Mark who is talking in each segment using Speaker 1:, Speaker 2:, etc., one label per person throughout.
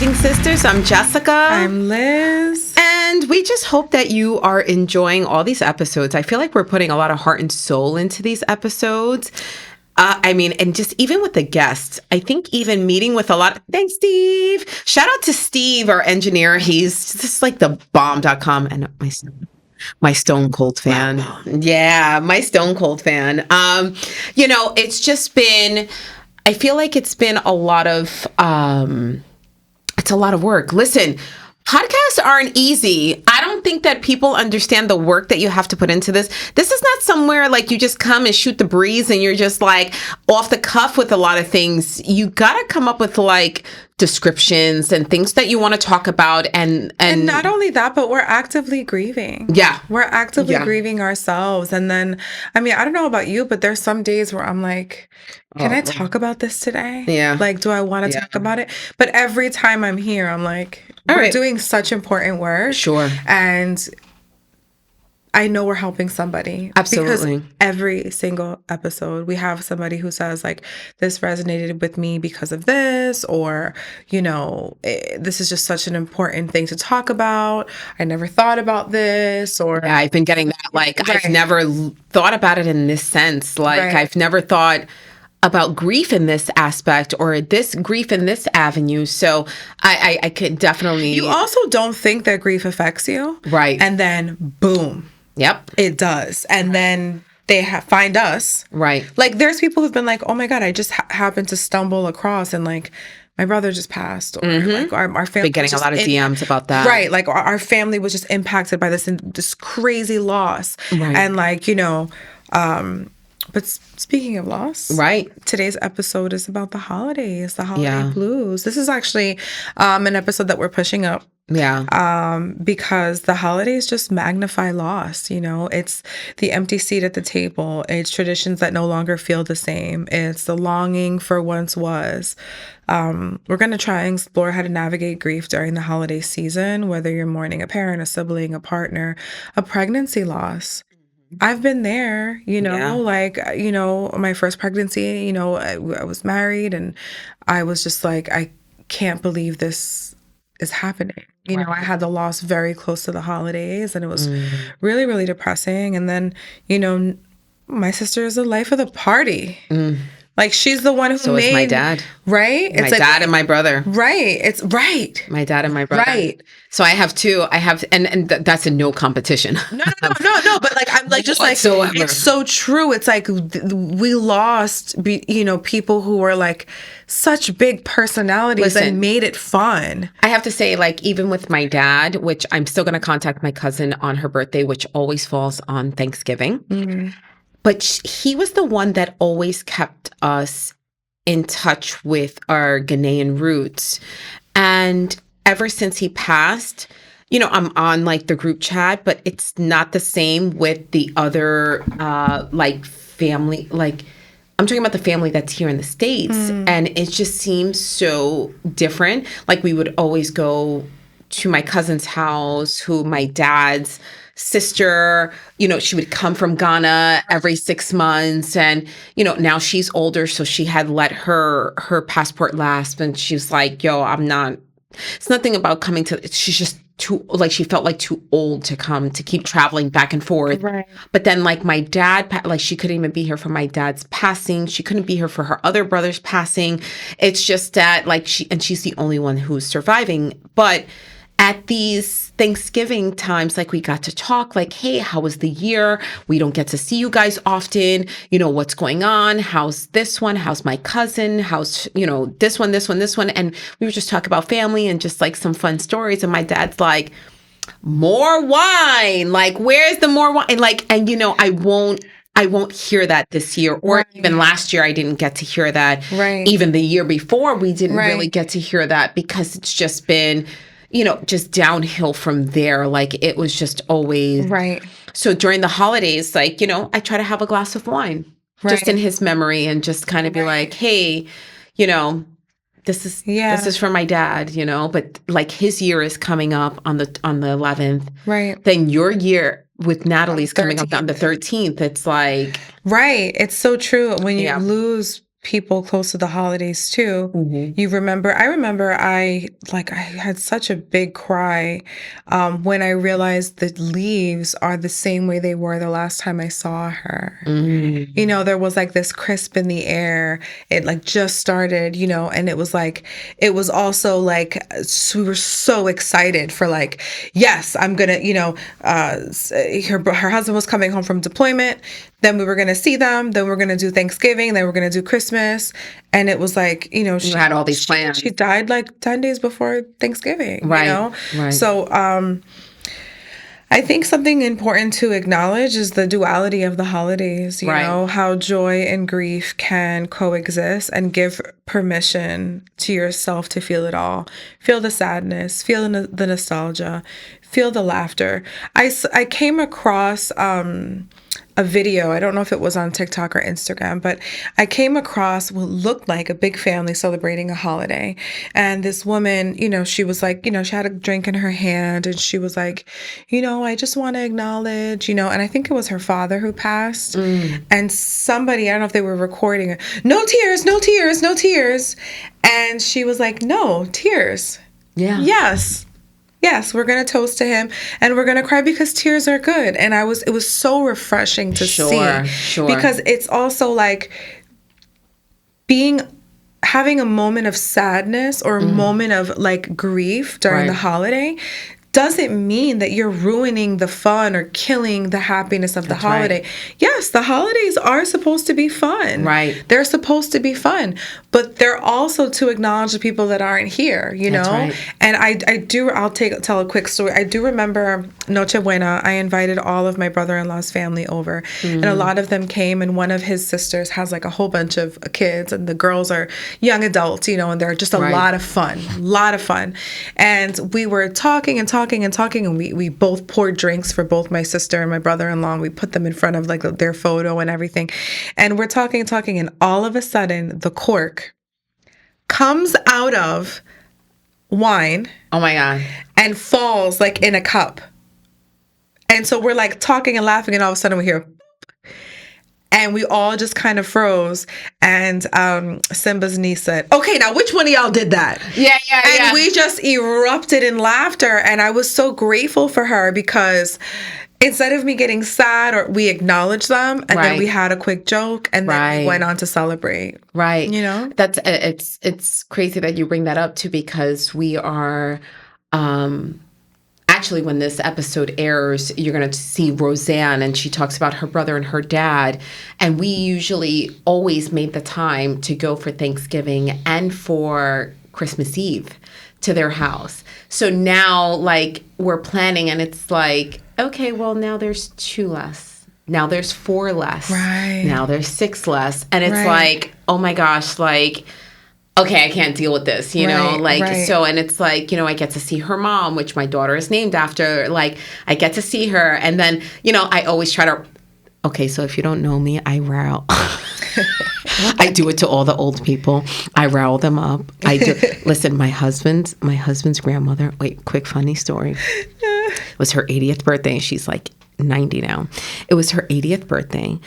Speaker 1: Grieving Sisters. I'm Jessica.
Speaker 2: I'm Liz.
Speaker 1: And we just hope that you are enjoying all these episodes. I feel like we're putting a lot of heart and soul into these episodes. And just even with the guests, I think even meeting with a lot. Thanks, Steve. Shout out to Steve, our engineer. He's just like the bomb.com and my Stone Cold fan. Wow. Yeah, my Stone Cold fan. It's just been, I feel like it's been a lot of, it's a lot of work. Listen, podcasts aren't easy. I don't think that people understand the work that you have to put into this. This is not somewhere like you just come and shoot the breeze and you're just like off the cuff with a lot of things. You got to come up with like descriptions and things that you want to talk about. And
Speaker 2: not only that, but we're actively grieving.
Speaker 1: Yeah.
Speaker 2: We're actively grieving ourselves. And then, I don't know about you, but there's some days where I'm like, can I talk about this today?
Speaker 1: Yeah.
Speaker 2: Like, do I want to talk about it? But every time I'm here, I'm like, we're doing such important work.
Speaker 1: Sure.
Speaker 2: And I know we're helping somebody.
Speaker 1: Absolutely.
Speaker 2: Because every single episode, we have somebody who says, like, this resonated with me because of this, or, this is just such an important thing to talk about. I never thought about this, or...
Speaker 1: Yeah, I've been getting that. Like, I've never thought about it in this sense. Like, I've never thought about grief in this aspect or this grief in this avenue. So I could definitely...
Speaker 2: You also don't think that grief affects you.
Speaker 1: Right.
Speaker 2: And then, boom.
Speaker 1: Yep.
Speaker 2: It does. And then they find us.
Speaker 1: Right.
Speaker 2: Like, there's people who've been like, oh my God, I just happened to stumble across and like, my brother just passed. Or like our family...
Speaker 1: Been getting a lot of DMs about that.
Speaker 2: Right. Like our family was just impacted by this crazy loss. Right. And like, but speaking of loss, today's episode is about the holidays, the holiday blues. This is actually an episode that we're pushing up.
Speaker 1: Yeah.
Speaker 2: Because the holidays just magnify loss. It's the empty seat at the table. It's traditions that no longer feel the same. It's the longing for once was. We're going to try and explore how to navigate grief during the holiday season, whether you're mourning a parent, a sibling, a partner, a pregnancy loss. I've been there, my first pregnancy, I was married and I was just like, I can't believe this is happening. I had the loss very close to the holidays and it was really, really depressing. And then, my sister is the life of the party. Like, she's the one who
Speaker 1: so is my dad.
Speaker 2: Right?
Speaker 1: It's my dad and my brother.
Speaker 2: Right. It's right.
Speaker 1: My dad and my brother.
Speaker 2: Right.
Speaker 1: So I have two. And that's in no competition.
Speaker 2: No. But like, I'm like, just
Speaker 1: whatsoever.
Speaker 2: Like, it's so true. It's like we lost, people who were like such big personalities and made it fun.
Speaker 1: I have to say, like, even with my dad, which I'm still going to contact my cousin on her birthday, which always falls on Thanksgiving. Mm-hmm. But he was the one that always kept us in touch with our Ghanaian roots. And ever since he passed, I'm on like the group chat, but it's not the same with the other family. Like, I'm talking about the family that's here in the States. And it just seems so different. Like, we would always go to my cousin's house, who my dad's sister, she would come from Ghana every 6 months. And, now she's older. So she had let her passport lapse. And she was like, it's nothing about coming she's just too, like, she felt like too old to come to keep traveling back and forth.
Speaker 2: Right.
Speaker 1: But then like my dad, like, she couldn't even be here for my dad's passing. She couldn't be here for her other brother's passing. It's just that like she's the only one who's surviving. But at these Thanksgiving times, like, we got to talk, like, hey, how was the year? We don't get to see you guys often. What's going on? How's this one? How's my cousin? How's, this one? And we would just talk about family and just like some fun stories. And my dad's like, more wine. Like, where's the more wine? And like, I won't hear that this year, or even last year, I didn't get to hear that.
Speaker 2: Right.
Speaker 1: Even the year before, we didn't really get to hear that because it's just been, just downhill from there. Like, it was just always.
Speaker 2: Right.
Speaker 1: So during the holidays, like, I try to have a glass of wine just in his memory and just kind of be like, hey, this is for my dad, but like his year is coming up on the 11th.
Speaker 2: Right.
Speaker 1: Then your year with Natalie's coming up on the 13th. It's like.
Speaker 2: Right. It's so true. When you lose people close to the holidays too.
Speaker 1: Mm-hmm.
Speaker 2: I remember I had such a big cry when I realized the leaves are the same way they were the last time I saw her. You know, there was like this crisp in the air. It like just started, you know, and it was also like, we were so excited for like, yes, I'm gonna, you know, her husband was coming home from deployment. Then we were going to see them. Then we were going to do Thanksgiving. Then we were going to do Christmas. And it was like, you know,
Speaker 1: You had all these plans.
Speaker 2: She died like 10 days before Thanksgiving,
Speaker 1: Right,
Speaker 2: you know?
Speaker 1: right.
Speaker 2: So I think something important to acknowledge is the duality of the holidays, you
Speaker 1: Right.
Speaker 2: know, how joy and grief can coexist, and give permission to yourself to feel it all. Feel the sadness, feel the nostalgia, feel the laughter. I came across a video. I don't know if it was on TikTok or Instagram, but I came across what looked like a big family celebrating a holiday. And this woman, you know, she was like, you know, she had a drink in her hand, and she was like, you know, I just want to acknowledge, you know, and I think it was her father who passed. And somebody, I don't know if they were recording it, no tears, no tears, no tears. And she was like, no tears.
Speaker 1: Yeah.
Speaker 2: Yes, we're going to toast to him, and we're going to cry because tears are good. And it was so refreshing to see.
Speaker 1: Sure.
Speaker 2: Because it's also like having a moment of sadness or a moment of like grief during the holiday doesn't mean that you're ruining the fun or killing the happiness of the holiday.
Speaker 1: Right.
Speaker 2: Yes, the holidays are supposed to be fun.
Speaker 1: Right.
Speaker 2: They're supposed to be fun, but they're also to acknowledge the people that aren't here, you know?
Speaker 1: Right.
Speaker 2: And I'll tell a quick story. I do remember Nochebuena, I invited all of my brother-in-law's family over, and a lot of them came, and one of his sisters has like a whole bunch of kids, and the girls are young adults, you know, and they're just a lot of fun. And we were talking, and we both poured drinks for both my sister and my brother-in-law, and we put them in front of like their photo and everything. And we're talking, and all of a sudden the cork comes out of wine.
Speaker 1: Oh my God.
Speaker 2: And falls like in a cup. And so we're like talking and laughing, and all of a sudden we hear, and we all just kind of froze. And Simba's niece said, okay, now which one of y'all did that?
Speaker 1: Yeah.
Speaker 2: And we just erupted in laughter. And I was so grateful for her, because instead of me getting sad, or we acknowledged them, and then we had a quick joke, and then we went on to celebrate.
Speaker 1: Right.
Speaker 2: You know?
Speaker 1: That's it's crazy that you bring that up too, because we are actually, when this episode airs, you're going to see Roseanne, and she talks about her brother and her dad. And we usually always made the time to go for Thanksgiving and for Christmas Eve to their house. So now, like, we're planning, and it's like, okay, well, now there's 2 less. Now there's 4 less.
Speaker 2: Right.
Speaker 1: Now there's 6 less. And it's like, oh my gosh, like, okay, I can't deal with this, you know, like, so, and it's like, you know, I get to see her mom, which my daughter is named after, like, I get to see her. And then, you know, I always try to, okay, so if you don't know me, I row. I do it to all the old people. I rile them up. I do. Listen, my husband's grandmother, wait, quick funny story. It was her 80th birthday. She's like 90 now. It was her 80th birthday.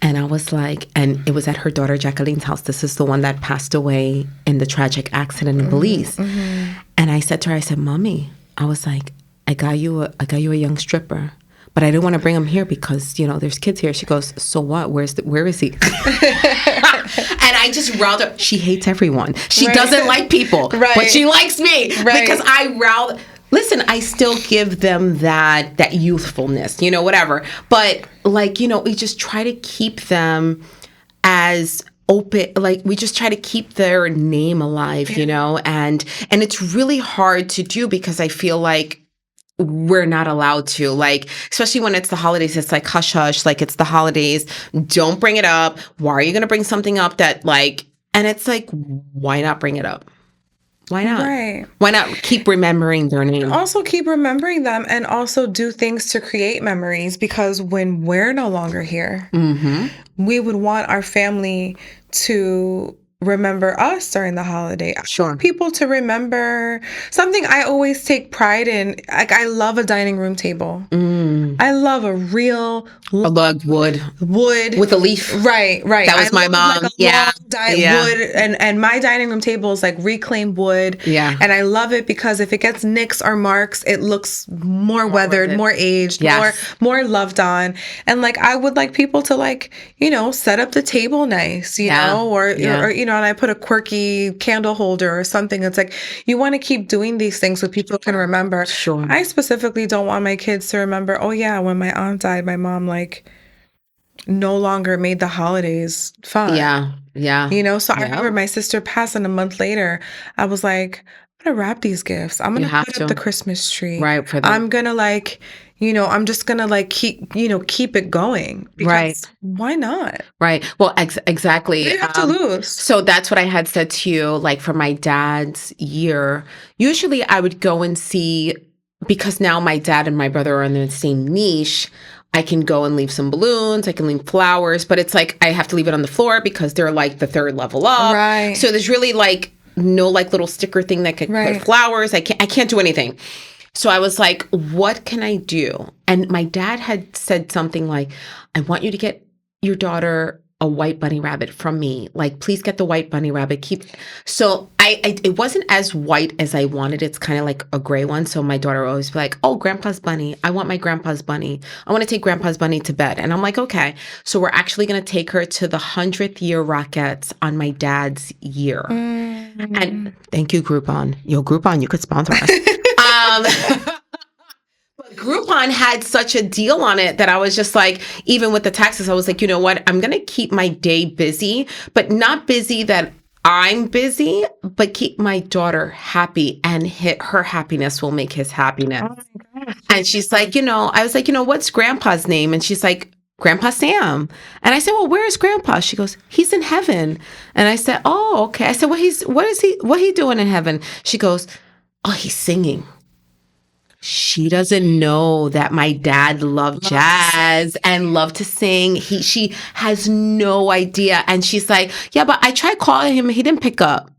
Speaker 1: And I was like, and it was at her daughter Jacqueline's house. This is the one that passed away in the tragic accident in Belize. And I said to her, I said, Mommy, I was like, I got you a young stripper, but I didn't want to bring him here because, you know, there's kids here. She goes, so what? Where is he? And I just riled her. She hates everyone. She doesn't like people, but she likes me because I riled. Listen, I still give them that youthfulness, you know, whatever. But like, you know, we just try to keep them as open, like we just try to keep their name alive, you know, and it's really hard to do because I feel like we're not allowed to, like, especially when it's the holidays, it's like hush hush, like it's the holidays, don't bring it up. Why are you going to bring something up that like, and it's like, why not bring it up? Why not?
Speaker 2: Right.
Speaker 1: Why not keep remembering their name?
Speaker 2: Also keep remembering them, and also do things to create memories, because when we're no longer here, we would want our family to remember us during the holiday.
Speaker 1: Sure.
Speaker 2: People to remember something I always take pride in. Like, I love a dining room table. I love a real
Speaker 1: A log wood
Speaker 2: wood
Speaker 1: with a leaf.
Speaker 2: Right.
Speaker 1: That was my mom.
Speaker 2: Like a
Speaker 1: Yeah.
Speaker 2: long wood, and my dining room table is like reclaimed wood.
Speaker 1: Yeah.
Speaker 2: And I love it because if it gets nicks or marks, it looks more weathered, more aged, more loved on. And like I would like people to like, set up the table nice, you know, or and I put a quirky candle holder or something. It's like you want to keep doing these things so people can remember.
Speaker 1: Sure.
Speaker 2: I specifically don't want my kids to remember, oh yeah, when my aunt died, my mom like no longer made the holidays fun.
Speaker 1: Yeah.
Speaker 2: So I remember my sister passed, and a month later, I was like, I'm going to wrap these gifts. I'm going to put up the Christmas tree.
Speaker 1: Right. For them.
Speaker 2: I'm going to like, I'm just going to like keep it going. Because why not?
Speaker 1: Right. Well, exactly.
Speaker 2: You have to lose.
Speaker 1: So that's what I had said to you, like for my dad's year, usually I would go and see, because now my dad and my brother are in the same niche, I can go and leave some balloons, I can leave flowers, but it's like I have to leave it on the floor because they're like the third level up.
Speaker 2: Right.
Speaker 1: So there's really like no like little sticker thing that could put flowers. I can't do anything. So I was like, what can I do? And my dad had said something like, I want you to get your daughter a white bunny rabbit from me. Like, please get the white bunny rabbit. So it wasn't as white as I wanted. It's kind of like a gray one. So my daughter would always be like, oh, grandpa's bunny. I want my grandpa's bunny. I want to take grandpa's bunny to bed. And I'm like, okay. So we're actually going to take her to the 100th year Rockettes on my dad's year. And thank you, Groupon. Groupon, you could sponsor us. But Groupon had such a deal on it that I was just like, even with the taxes, I was like, you know what? I'm going to keep my day busy, but not busy that I'm busy, but keep my daughter happy, and her happiness will make his happiness. Oh my gosh. And she's like, I was like, what's grandpa's name? And she's like, Grandpa Sam. And I said, well, where is grandpa? She goes, he's in heaven. And I said, oh, okay. I said, what he doing in heaven? She goes, oh, he's singing. She doesn't know that my dad loved jazz and loved to sing. She has no idea. And she's like, yeah, but I tried calling him. He didn't pick up.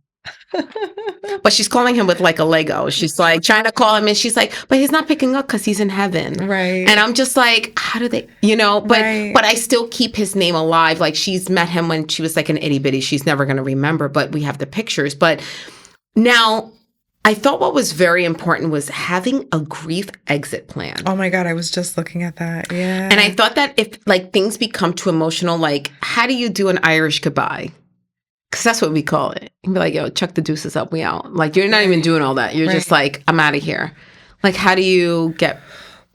Speaker 1: But she's calling him with like a Lego. She's like trying to call him, and she's like, but he's not picking up because he's in heaven.
Speaker 2: Right.
Speaker 1: And I'm just like, how do they, but I still keep his name alive. Like, she's met him when she was like an itty bitty. She's never going to remember, but we have the pictures. But now, I thought what was very important was having a grief exit plan.
Speaker 2: Oh my God, I was just looking at that. Yeah.
Speaker 1: And I thought that if like things become too emotional, like how do you do an Irish goodbye? Because that's what we call it. You can be like, yo, chuck the deuces up, we out. Like, you're not even doing all that. You're just like, I'm out of here. Like, how do you get...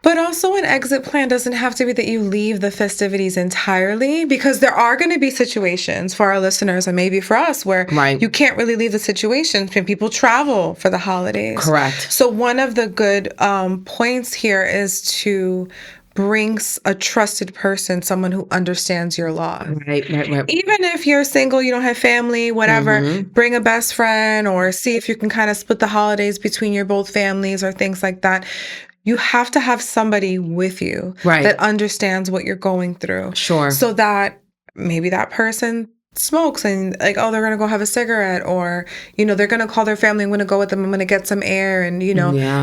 Speaker 2: But also an exit plan doesn't have to be that you leave the festivities entirely, because there are going to be situations for our listeners and maybe for us where you can't really leave the situation when people travel for the holidays.
Speaker 1: Correct.
Speaker 2: So one of the good points here is to bring a trusted person, someone who understands your loss.
Speaker 1: Right.
Speaker 2: Even if you're single, you don't have family, whatever, bring a best friend or see if you can kind of split the holidays between your both families or things like that. You have to have somebody with you that understands what you're going through.
Speaker 1: Sure.
Speaker 2: So that maybe that person smokes and like, oh, they're going to go have a cigarette, or, they're going to call their family. I'm going to go with them. I'm going to get some air. And,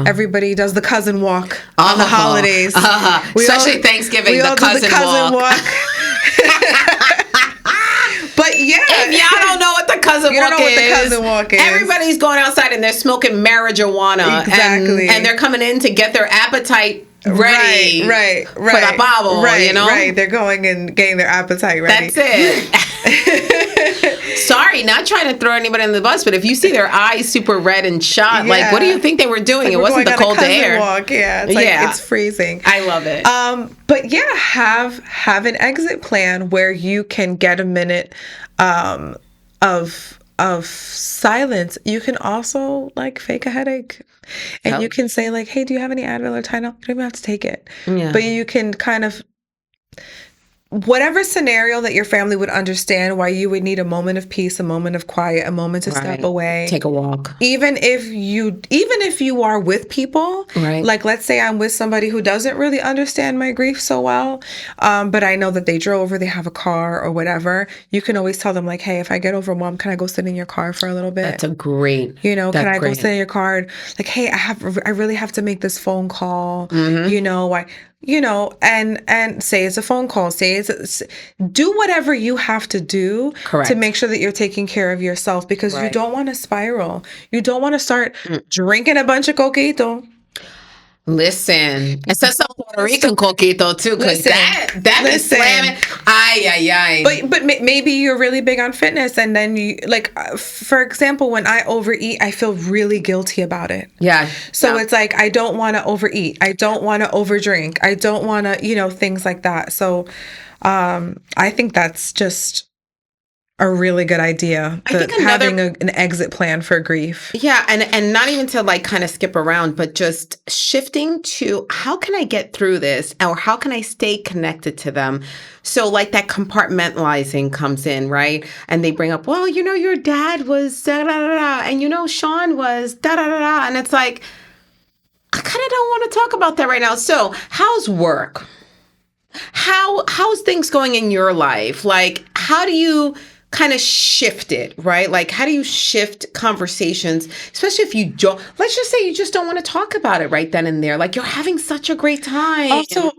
Speaker 2: everybody does the cousin walk on the holidays.
Speaker 1: Especially Thanksgiving,
Speaker 2: we
Speaker 1: the
Speaker 2: all
Speaker 1: cousin
Speaker 2: do the cousin walk. But yeah.
Speaker 1: If y'all don't know what the cousin
Speaker 2: walk is,
Speaker 1: everybody's going outside and they're smoking marijuana.
Speaker 2: Exactly.
Speaker 1: And they're coming in to get their appetite ready.
Speaker 2: Right.
Speaker 1: For the Bible,
Speaker 2: Right. They're going and getting their appetite ready.
Speaker 1: That's it. Sorry, not trying to throw anybody in the bus, but if you see their eyes super red and shot, like, what do you think they were doing? It wasn't the cold air.
Speaker 2: Walk. Yeah, it's like it's freezing.
Speaker 1: I love it.
Speaker 2: But yeah, have an exit plan where you can get a minute of silence. You can also like fake a headache, and you can say like, hey, do you have any Advil or Tylenol? You don't even have to take it. Yeah. But you can kind of, whatever scenario that your family would understand why you would need a moment of peace, a moment of quiet, a moment to step away.
Speaker 1: Take a walk.
Speaker 2: Even if you are with people, like let's say I'm with somebody who doesn't really understand my grief so well, but I know that they drove or they have a car or whatever, you can always tell them like, hey, if I get overwhelmed, can I go sit in your car for a little bit?
Speaker 1: That's a great.
Speaker 2: Can I go sit in your car? Like, hey, I really have to make this phone call. and say it's a phone call, do whatever you have to do
Speaker 1: Correct.
Speaker 2: to make sure that you're taking care of yourself, because you
Speaker 1: Right.
Speaker 2: don't want to spiral. You don't want to start
Speaker 1: Mm.
Speaker 2: drinking a bunch of coquito.
Speaker 1: Listen, it says some Puerto Rican coquito too, because that is slamming. Ay.
Speaker 2: But maybe you're really big on fitness, and then you for example, when I overeat, I feel really guilty about it.
Speaker 1: Yeah.
Speaker 2: So it's like, I don't want to overeat. I don't want to overdrink. I don't want to, things like that. So I think that's just a really good idea.
Speaker 1: I think
Speaker 2: having an exit plan for grief.
Speaker 1: Yeah, and not even to like kind of skip around, but just shifting to how can I get through this, or how can I stay connected to them? So like that compartmentalizing comes in, right? And they bring up, well, your dad was da da da da, and Sean was da da da da, and it's like, I kind of don't want to talk about that right now. So how's work? How's things going in your life? Like, how do you kind of shift it, right? Like, how do you shift conversations, especially if you don't, let's just say you just don't want to talk about it right then and there. Like, you're having such a great time.
Speaker 2: Also,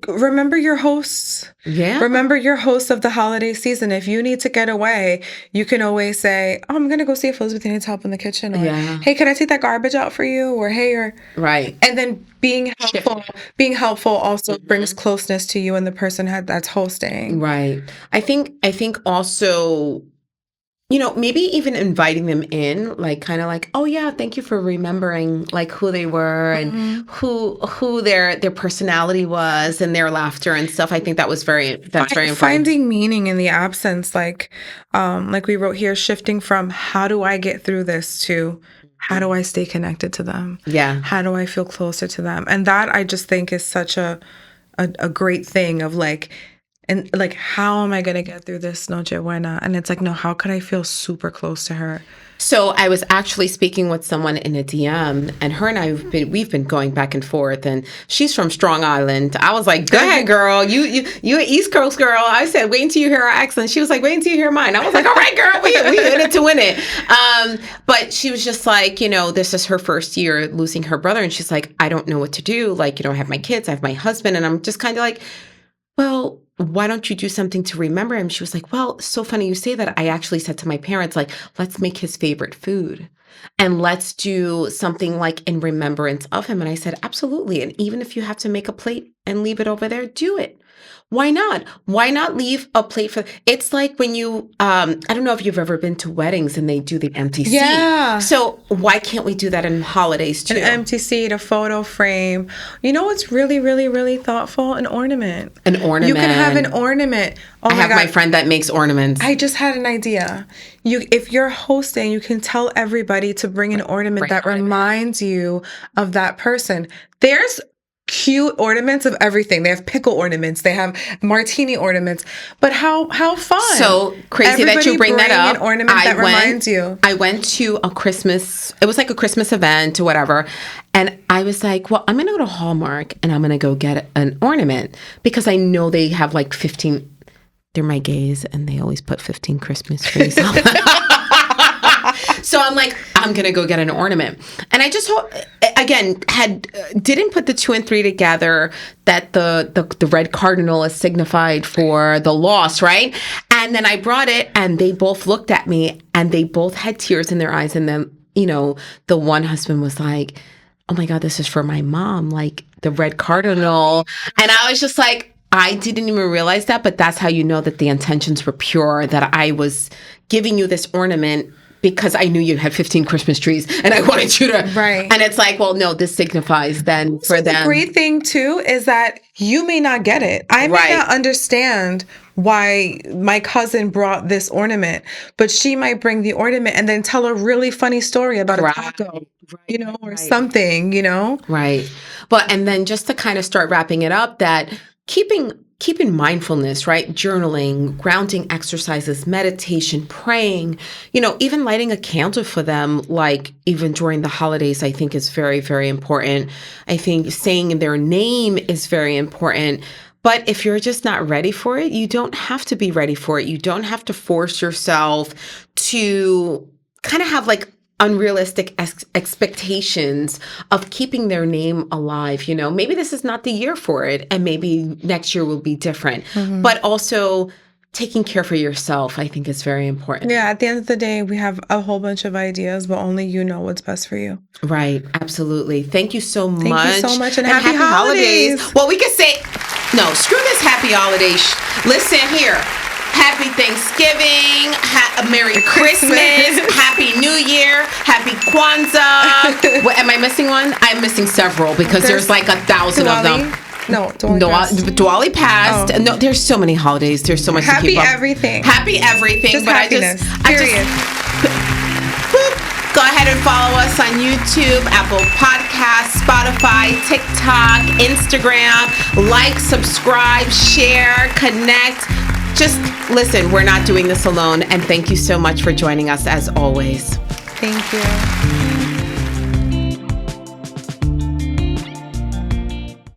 Speaker 2: remember your hosts.
Speaker 1: Yeah.
Speaker 2: Remember your hosts of the holiday season. If you need to get away, you can always say, oh, I'm going to go see if Elizabeth needs help in the kitchen. Or, hey, can I take that garbage out for you? Or, hey,
Speaker 1: right.
Speaker 2: And then being helpful also brings closeness to you and the person that's hosting.
Speaker 1: Right. I think also, maybe even inviting them in, like kind of like, oh yeah, thank you for remembering like who they were and who their personality was and their laughter and stuff. I think that's very important.
Speaker 2: Finding meaning in the absence, like we wrote here, shifting from how do I get through this to how do I stay connected to them?
Speaker 1: Yeah.
Speaker 2: How do I feel closer to them? And that I just think is such a great thing of like, and like, how am I going to get through this Noche Buena? And it's like, no, how could I feel super close to her?
Speaker 1: So I was actually speaking with someone in a DM, and her and we've been going back and forth, and she's from Strong Island. I was like, go ahead, girl. You an East Coast girl. I said, wait until you hear our accent. She was like, wait until you hear mine. I was like, all right, girl, we in it to win it. But she was just like, this is her first year losing her brother. And she's like, I don't know what to do. Like, I have my kids, I have my husband. And I'm just kind of like, well, why don't you do something to remember him? She was like, well, so funny you say that. I actually said to my parents, like, let's make his favorite food and let's do something like in remembrance of him. And I said, absolutely. And even if you have to make a plate and leave it over there, do it. Why not? Why not leave a plate for, it's like when you, I don't know if you've ever been to weddings and they do the empty seat.
Speaker 2: Yeah.
Speaker 1: So why can't we do that in holidays too?
Speaker 2: An empty seat, a photo frame. You know what's really, really, really thoughtful? An ornament.
Speaker 1: An ornament.
Speaker 2: You can have an ornament.
Speaker 1: Oh, I have my friend that makes ornaments.
Speaker 2: I just had an idea. If you're hosting, you can tell everybody to bring an ornament that reminds you of that person. There's cute ornaments of everything. They have pickle ornaments. They have martini ornaments. But how fun! So
Speaker 1: crazy that you bring that up.
Speaker 2: An ornament that reminds you.
Speaker 1: I went to a Christmas. It was like a Christmas event or whatever, and I was like, "Well, I'm gonna go to Hallmark and I'm gonna go get an ornament because I know they have like 15." They're my gays, and they always put 15 Christmas trees up. So I'm like, I'm going to go get an ornament. And I just, again, didn't put the 2 and 3 together that the red cardinal is signified for the loss, right? And then I brought it, and they both looked at me, and they both had tears in their eyes. And then, the one husband was like, oh my God, this is for my mom, like the red cardinal. And I was just like, I didn't even realize that, but that's how you know that the intentions were pure, that I was giving you this ornament because I knew you had 15 Christmas trees and I wanted you to.
Speaker 2: Right.
Speaker 1: And it's like, well, no, this signifies then for them.
Speaker 2: The great thing, too, is that you may not get it. I may not understand why my cousin brought this ornament, but she might bring the ornament and then tell a really funny story about a taco, or something,
Speaker 1: Right. But, and then just to kind of start wrapping it up, that keeping mindfulness, right? Journaling, grounding exercises, meditation, praying, even lighting a candle for them, like even during the holidays, I think is very, very important. I think saying their name is very important. But if you're just not ready for it, you don't have to be ready for it. You don't have to force yourself to kind of have like unrealistic expectations of keeping their name alive. You know, maybe this is not the year for it, and maybe next year will be different. But also taking care for yourself, I think, is very important.
Speaker 2: Yeah, at the end of the day, we have a whole bunch of ideas, but only you know what's best for you.
Speaker 1: Right. Absolutely. Thank you so much.
Speaker 2: Thank you so much, and happy holidays.
Speaker 1: Well, we could say, no, screw this happy holidays. Listen here. Happy Thanksgiving, Merry Christmas, Happy New Year, Happy Kwanzaa. What, am I missing one? I'm missing several because there's like 1,000 of them.
Speaker 2: No,
Speaker 1: Diwali passed.
Speaker 2: Oh.
Speaker 1: No, there's so many holidays. There's so much to keep up.
Speaker 2: Happy everything.
Speaker 1: Just
Speaker 2: but
Speaker 1: happiness.
Speaker 2: Period.
Speaker 1: Go ahead and follow us on YouTube, Apple Podcasts, Spotify, TikTok, Instagram. Like, subscribe, share, connect. Just listen, we're not doing this alone. And thank you so much for joining us as always.
Speaker 2: Thank you.